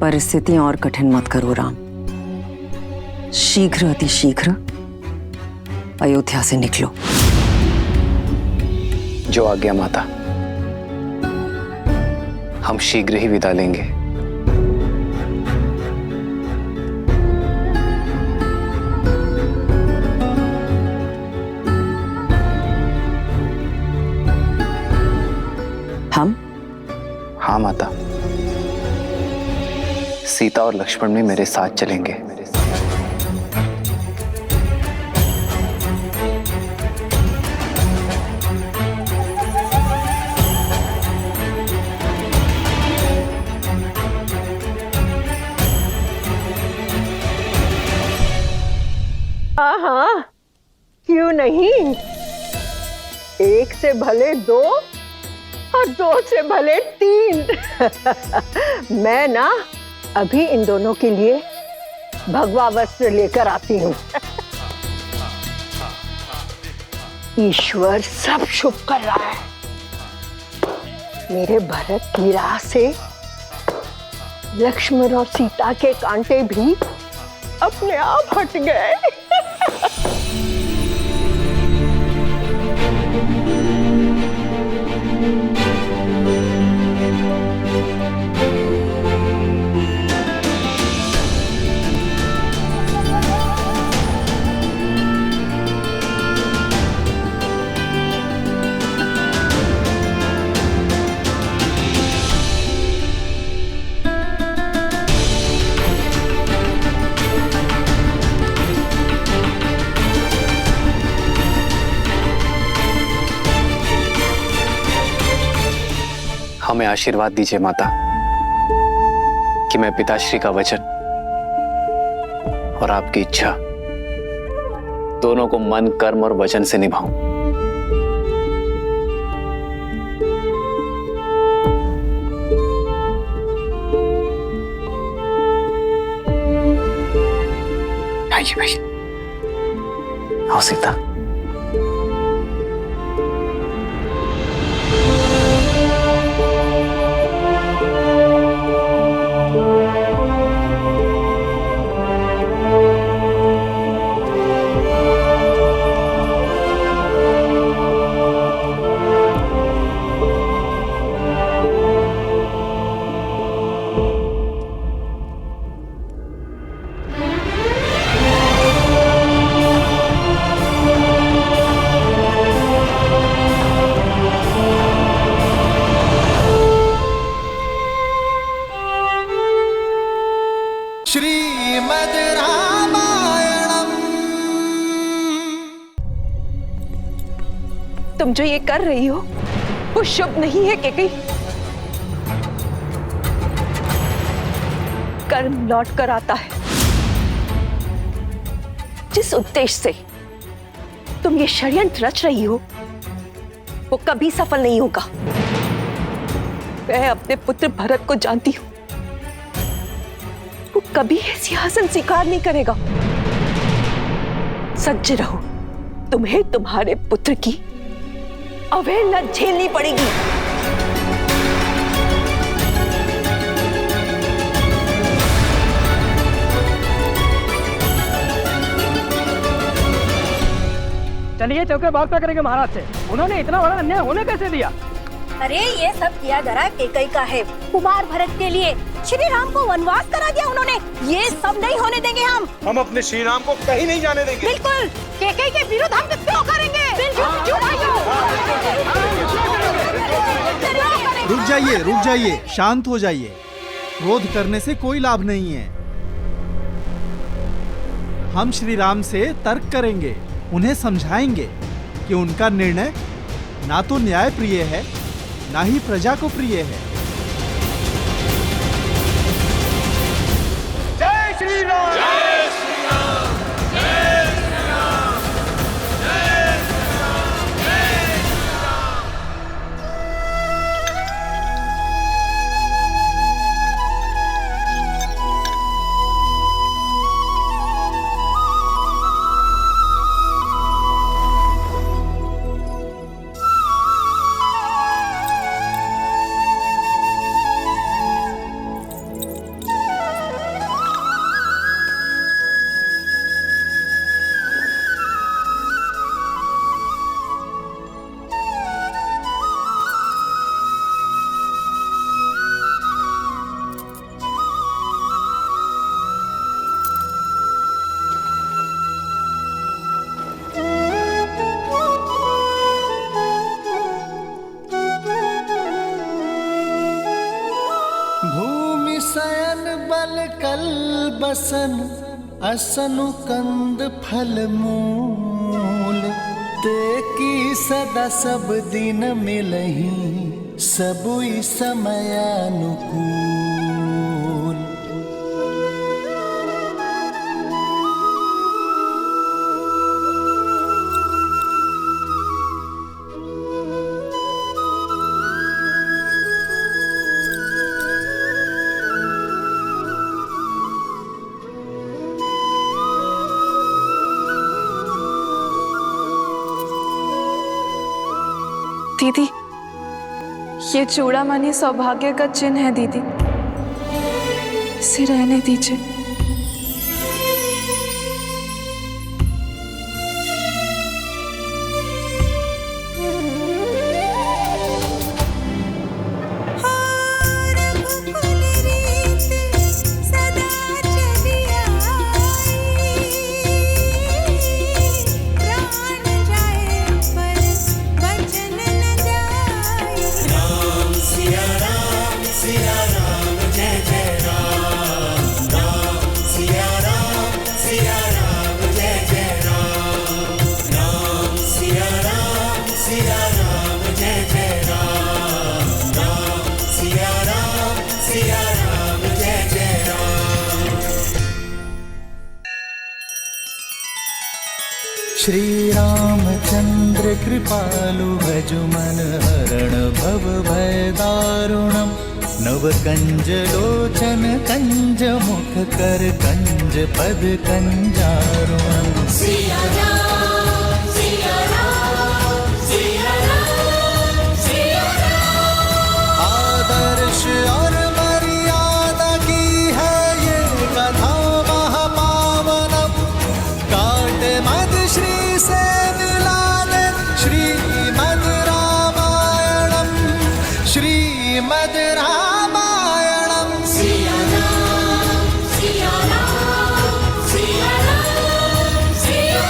परिस्थितियां और कठिन मत करो राम। शीघ्र अतिशीघ्र अयोध्या से निकलो। जो आज्ञा माता। हम शीघ्र ही विदा लेंगे। हम? हाँ माता। सीता और लक्ष्मण भी मेरे साथ चलेंगे। हाँ, क्यों नहीं? एक से भले दो और दो से भले तीन। मैं ना अभी इन दोनों के लिए भगवा वस्त्र लेकर आती हूँ। ईश्वर सब शुभ कर रहा है। मेरे भरत की राह से लक्ष्मण और सीता के कांटे भी अपने आप हट गए। हमें आशीर्वाद दीजिए माता कि मैं पिताश्री का वचन और आपकी इच्छा दोनों को मन, कर्म और वचन से निभाऊं। आइए आइए, आओ सीता। श्रीमद् रामायणम। तुम जो ये कर रही हो वो शुभ नहीं है कैकेयी। कर्म लौट कर आता है। जिस उद्देश्य से तुम ये षड्यंत्र रच रही हो वो कभी सफल नहीं होगा। मैं अपने पुत्र भरत को जानती हूं, वो कभी ये सिंहासन स्वीकार नहीं करेगा। सज्ज रहो, तुम्हें तुम्हारे पुत्र की अवहेलना झेलनी पड़ेगी। चलिए चौके बात क्या करेंगे महाराज से। उन्होंने इतना बड़ा अन्याय होने कैसे दिया? अरे ये सब किया धरा कैकेयी का है। कुमार भरत के लिए श्री राम को वनवास करा दिया उन्होंने। ये सब नहीं होने देंगे हम अपने श्री राम को कहीं नहीं जाने देंगे। बिल्कुल, कैकेयी के विरुद्ध हम क्यों करेंगे? रुक जाइए, शांत हो जाइए। क्रोध करने से कोई लाभ नहीं है। हम श्री राम से तर्क करेंगे, उन्हें समझाएंगे कि उनका निर्णय ना तो न्याय प्रिय है ना ही प्रजा को प्रिय है। जय श्री राम, जय श्री राम, जय श्री राम, जय श्री राम, जय श्री राम। बसन असनु कंद फल मूल तेकी सदा सब दिन मिलही सबुई समयानुकूल। दीदी, ये चूड़ामणि सौभाग्य का चिन्ह है दीदी, इसे रहने दीजिए। श्री रामचंद्र कृपालु भज मन हरण भव भय दारुणम नव कंज लोचन कंज मुख कर कंज पद कंजारुण सिया राम सिया राम सिया राम सिया राम। आदर्श और मर्यादा की है ये कथा महापावनम, काटे मद श्री से मिला दे श्रीमद रामायणम, श्रीमद रामायणम। सिया राम सिया राम सिया राम सिया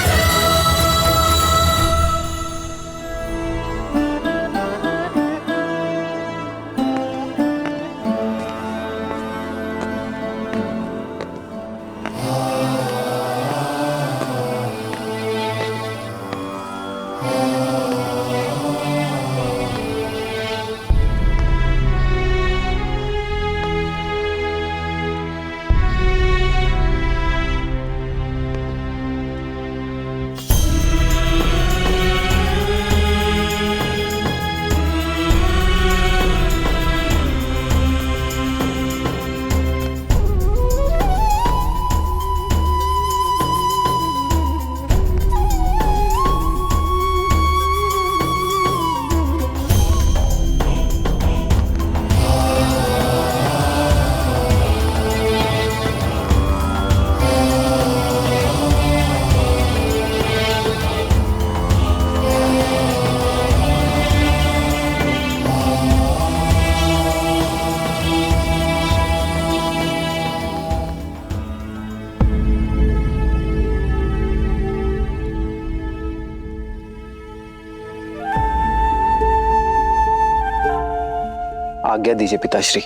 आज्ञा दीजिए पिताश्री,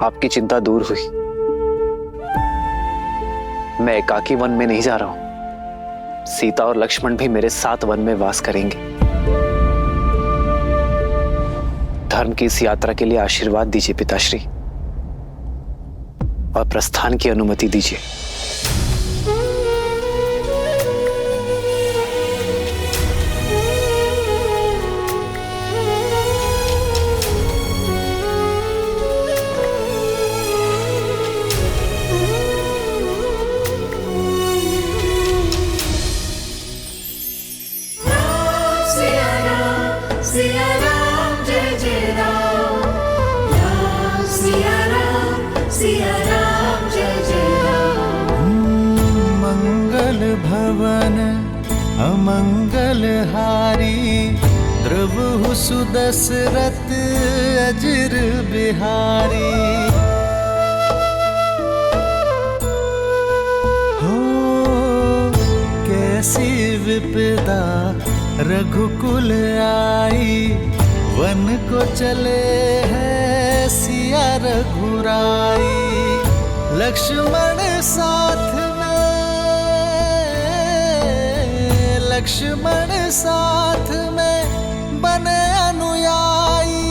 आपकी चिंता दूर हुई। मैं एकाकी वन में नहीं जा रहा हूं, सीता और लक्ष्मण भी मेरे साथ वन में वास करेंगे। धर्म की इस यात्रा के लिए आशीर्वाद दीजिए पिताश्री, और प्रस्थान की अनुमति दीजिए। सिया राम जय जय राम, राम सिया राम जय जय राम। मंगल भवन अमंगल हारी, द्रवहु सुदशरथ अजिर बिहारी। हो कैसी विपदा रघुकुल आई, वन को चले हैं सिया रघुराई। लक्ष्मण साथ में, लक्ष्मण साथ में बने अनुयायी,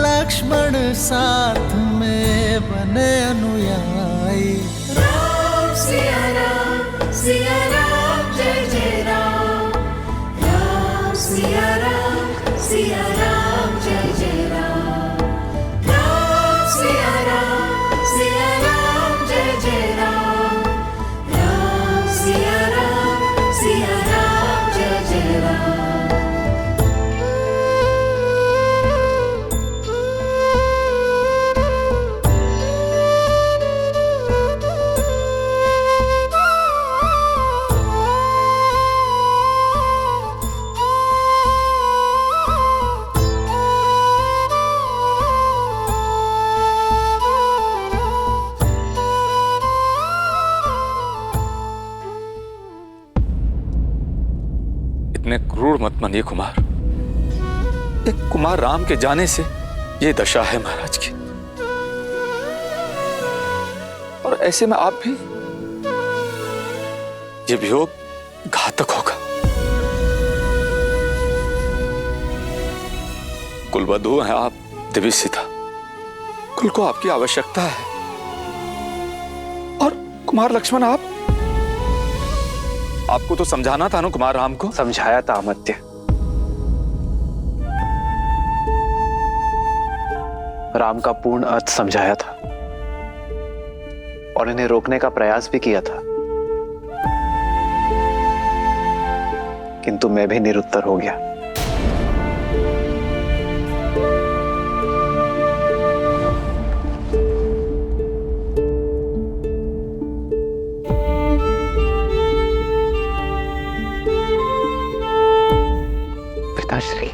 लक्ष्मण साथ में बने अनुयायी। राम सिया राम जय जय राम, राम सिया राम जय जय राम, राम सिया राम जय जय राम, राम सिया राम जय जय राम। इतने क्रूर मत बनिए कुमार। एक कुमार राम के जाने से ये दशा है महाराज की, और ऐसे में आप भी, ये वियोग घातक होगा। कुलवधू हैं आप देवी सीता, कुल को आपकी आवश्यकता है। और कुमार लक्ष्मण, आपको तो समझाना था ना कुमार राम को। समझाया था अमर्त्य, राम का पूर्ण अर्थ समझाया था और इन्हें रोकने का प्रयास भी किया था, किंतु मैं भी निरुत्तर हो गया। पिताश्री,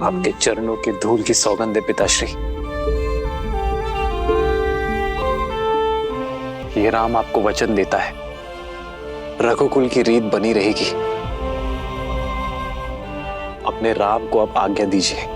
आपके चरणों की धूल की सौगंध है पिताश्री। ये राम आपको वचन देता है, रघुकुल की रीत बनी रहेगी। अपने राम को अब आज्ञा दीजिए।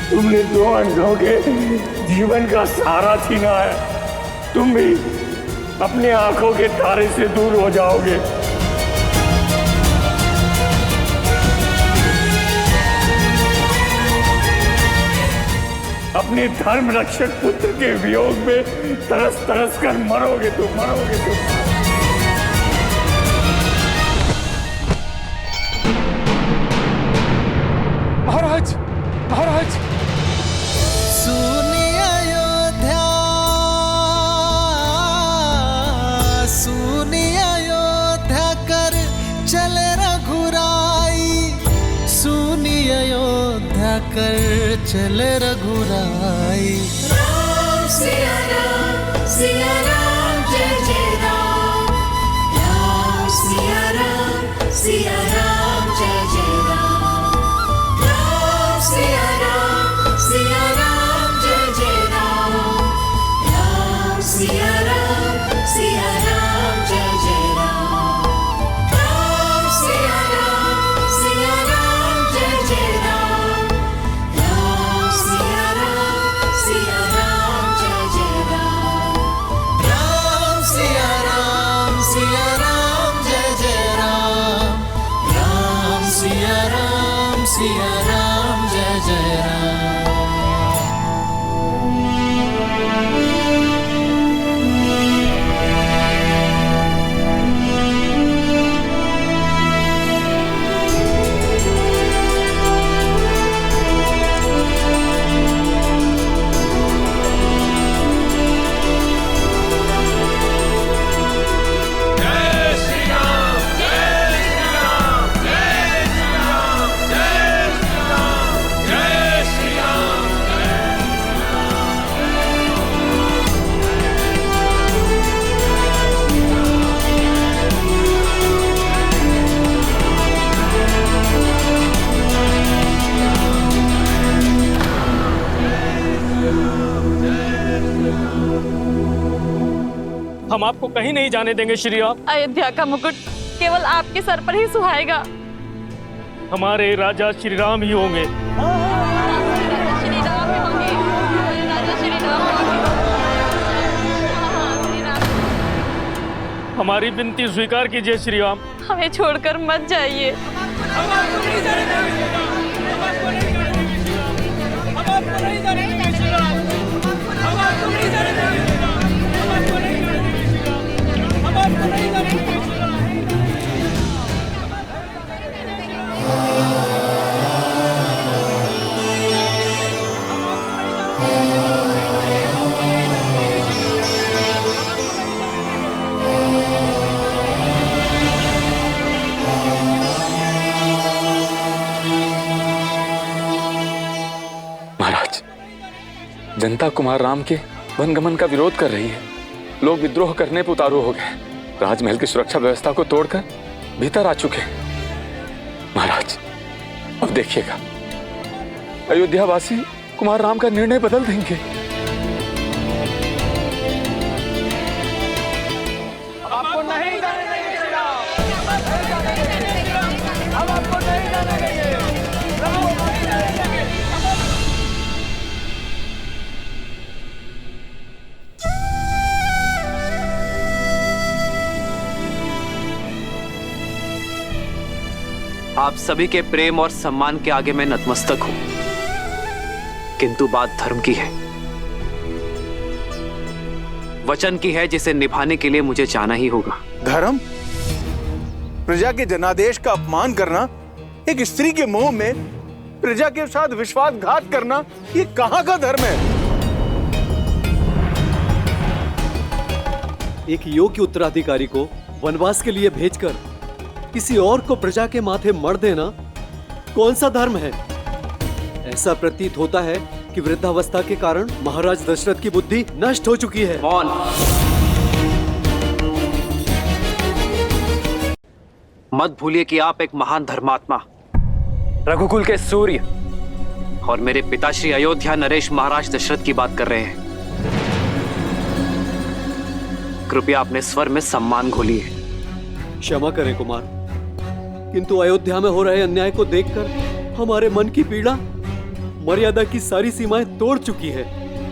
तुमने दो अंधों के जीवन का सहारा छीना है। तुम भी अपनी आंखों के तारे से दूर हो जाओगे। अपने धर्म रक्षक पुत्र के वियोग में तरस तरस कर मरोगे तुम। महाराज, महाराज, सुनिए अयोध्या, सुनिए अयोध्या कर चले रघुराई, सुनिए अयोध्या कर चले रघुराई। राम सिया राम, सिया राम, जय जय राम। राम सिया राम, सिया राम, जय जय राम। राम सिया राम, सिया राम, जय जय राम। राम सिया राम, सिया राम, जय जय राम। राम सिया राम, सिया राम, जय जय राम। राम सिया राम, सिया राम, जय जय राम। राम सिया राम, सिया राम, जय जय राम। राम सिया राम, सिया राम, जय जय राम। जय श्री राम, हम आपको कहीं नहीं जाने देंगे श्री राम। अयोध्या का मुकुट केवल आपके सर पर ही सुहाएगा। हमारे राजा श्री राम ही होंगे। हमारी विनती स्वीकार कीजिए श्री राम। हमें छोड़कर मत जाइए। महाराज, जनता कुमार राम के वनगमन का विरोध कर रही है। लोग विद्रोह करने पर उतारू हो गए। राजमहल की सुरक्षा व्यवस्था को तोड़कर भीतर आ चुके हैं। महाराज, अब देखिएगा, अयोध्यावासी कुमार राम का निर्णय बदल देंगे। आपको नहीं जाने देंगे श्री राम। हम आपको नहीं जाने देंगे। आप सभी के प्रेम और सम्मान के आगे मैं नतमस्तक हूं, किंतु बात धर्म की है, वचन की है, जिसे निभाने के लिए मुझे जाना ही होगा। धर्म? प्रजा के जनादेश का अपमान करना, एक स्त्री के मोह में प्रजा के साथ विश्वासघात करना, ये कहां का धर्म है? एक योग्य उत्तराधिकारी को वनवास के लिए भेजकर किसी और को प्रजा के माथे मर देना कौन सा धर्म है? ऐसा प्रतीत होता है कि वृद्धावस्था के कारण महाराज दशरथ की बुद्धि नष्ट हो चुकी है। मौन। मत भूलिए कि आप एक महान धर्मात्मा, रघुकुल के सूर्य और मेरे पिताश्री अयोध्या नरेश महाराज दशरथ की बात कर रहे हैं। कृपया अपने स्वर में सम्मान घोलिए। क्षमा करें कुमार, किंतु अयोध्या में हो रहे अन्याय को देखकर हमारे मन की पीड़ा मर्यादा की सारी सीमाएं तोड़ चुकी है।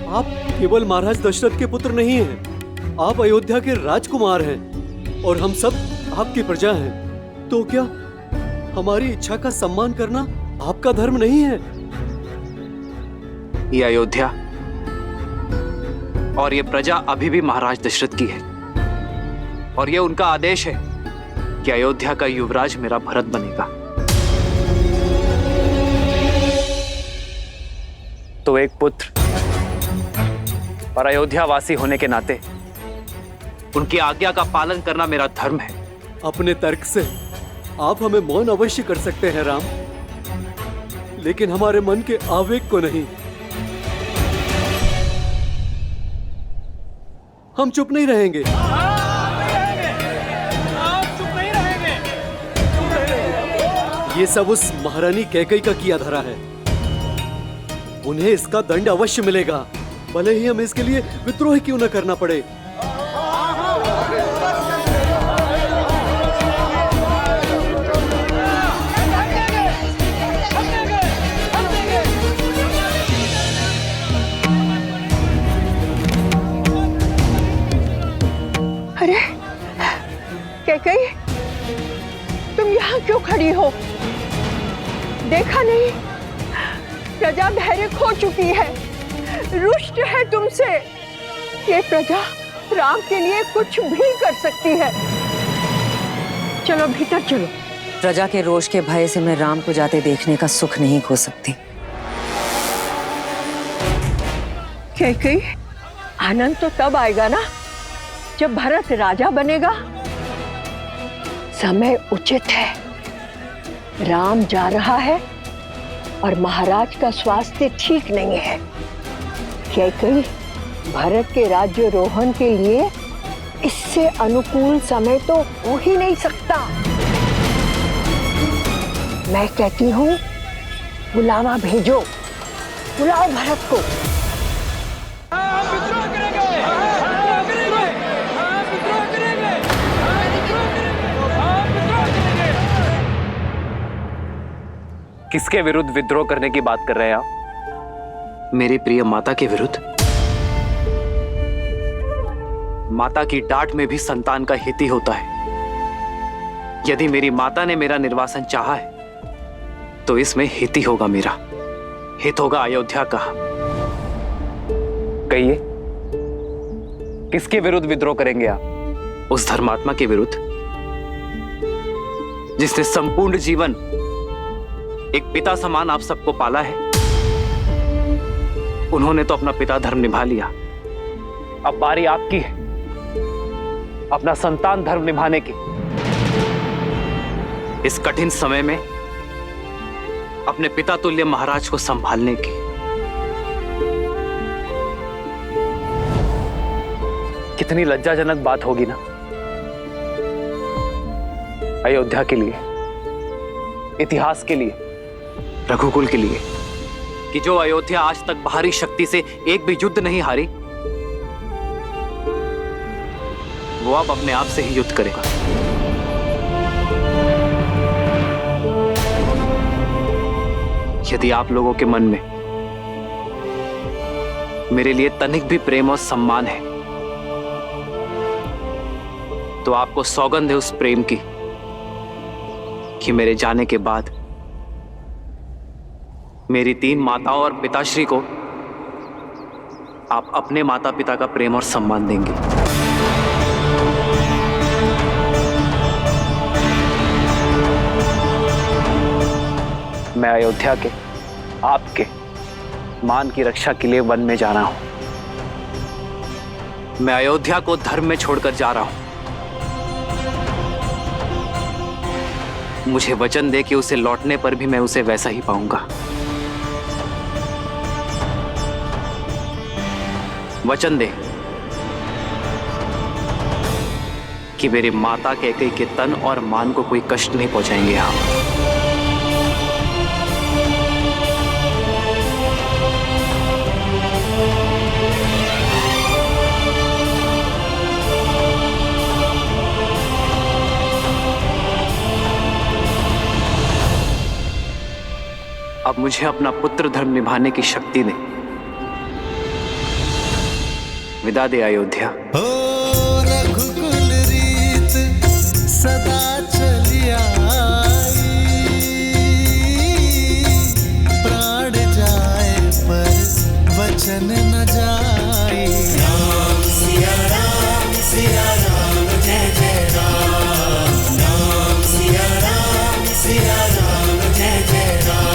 आप केवल महाराज दशरथ के पुत्र नहीं हैं, आप अयोध्या के राजकुमार हैं और हम सब आपकी प्रजा हैं। तो क्या हमारी इच्छा का सम्मान करना आपका धर्म नहीं है? ये अयोध्या और ये प्रजा अभी भी महाराज दशरथ की है, और ये उनका आदेश है कि अयोध्या का युवराज मेरा भरत बनेगा। तो एक पुत्र और अयोध्या वासी होने के नाते उनकी आज्ञा का पालन करना मेरा धर्म है। अपने तर्क से आप हमें मौन अवश्य कर सकते हैं राम, लेकिन हमारे मन के आवेग को नहीं। हम चुप नहीं रहेंगे। ये सब उस महारानी कैकई का किया धरा है। उन्हें इसका दंड अवश्य मिलेगा, भले ही हमें इसके लिए विद्रोह क्यों न करना पड़े। अरे कैकई, तुम यहाँ क्यों खड़ी हो? देखा नहीं, प्रजा धैर्य खो चुकी है, रुष्ट है तुमसे। ये प्रजा राम के लिए कुछ भी कर सकती है। चलो भीतर चलो। प्रजा के रोष के भय से मैं राम को जाते देखने का सुख नहीं खो सकती। कैकई, आनंद तो तब आएगा ना जब भरत राजा बनेगा। समय उचित है, राम जा रहा है और महाराज का स्वास्थ्य ठीक नहीं है। कैकई, भरत के राज्यारोहण के लिए इससे अनुकूल समय तो हो ही नहीं सकता। मैं कहती हूँ बुलावा भेजो, बुलाओ भरत को। किसके विरुद्ध विद्रोह करने की बात कर रहे हैं आप? मेरी प्रिय माता के विरुद्ध। माता की डांट में भी संतान का हित ही होता है। यदि मेरी माता ने मेरा निर्वासन चाहा है तो इसमें हित ही होगा मेरा, हित होगा अयोध्या का। कहिए, किसके विरुद्ध विद्रोह करेंगे आप? उस धर्मात्मा के विरुद्ध जिसने संपूर्ण जीवन एक पिता समान आप सबको पाला है। उन्होंने तो अपना पिता धर्म निभा लिया, अब बारी आपकी है अपना संतान धर्म निभाने की। इस कठिन समय में अपने पिता तुल्य महाराज को संभालने की। कितनी लज्जाजनक बात होगी ना अयोध्या के लिए, इतिहास के लिए, रघुकुल के लिए, कि जो अयोध्या आज तक बाहरी शक्ति से एक भी युद्ध नहीं हारी, वो अब अपने आप से ही युद्ध करेगा। यदि आप लोगों के मन में मेरे लिए तनिक भी प्रेम और सम्मान है तो आपको सौगंध है उस प्रेम की कि मेरे जाने के बाद मेरी 3 माताओं और पिताश्री को आप अपने माता पिता का प्रेम और सम्मान देंगे। मैं अयोध्या के, आपके मान की रक्षा के लिए वन में जा रहा हूं। मैं अयोध्या को धर्म में छोड़कर जा रहा हूं। मुझे वचन दे कि उसे लौटने पर भी मैं उसे वैसा ही पाऊंगा। वचन दे कि मेरे माता कैकेयी के तन और मान को कोई कष्ट नहीं पहुंचाएंगे आप। अब मुझे अपना पुत्र धर्म निभाने की शक्ति दे। विदा दे अयोध्या। रघुकुल रीत सदा चली आई, प्राण जाए पर वचन न जाए। राम सिया राम जय जय राम। राम सिया राम जय जय राम।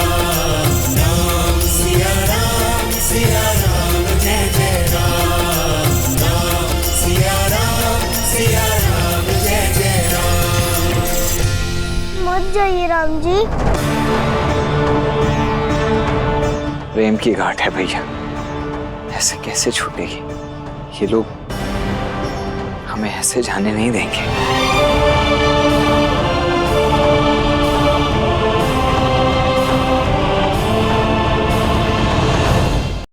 राम सिया राम जय जय राम। राम सिया राम जय जय राम। मत जाइए राम जी। प्रेम की घाट है भैया, ऐसे कैसे छूटेगी? ये लोग हमें ऐसे जाने नहीं देंगे।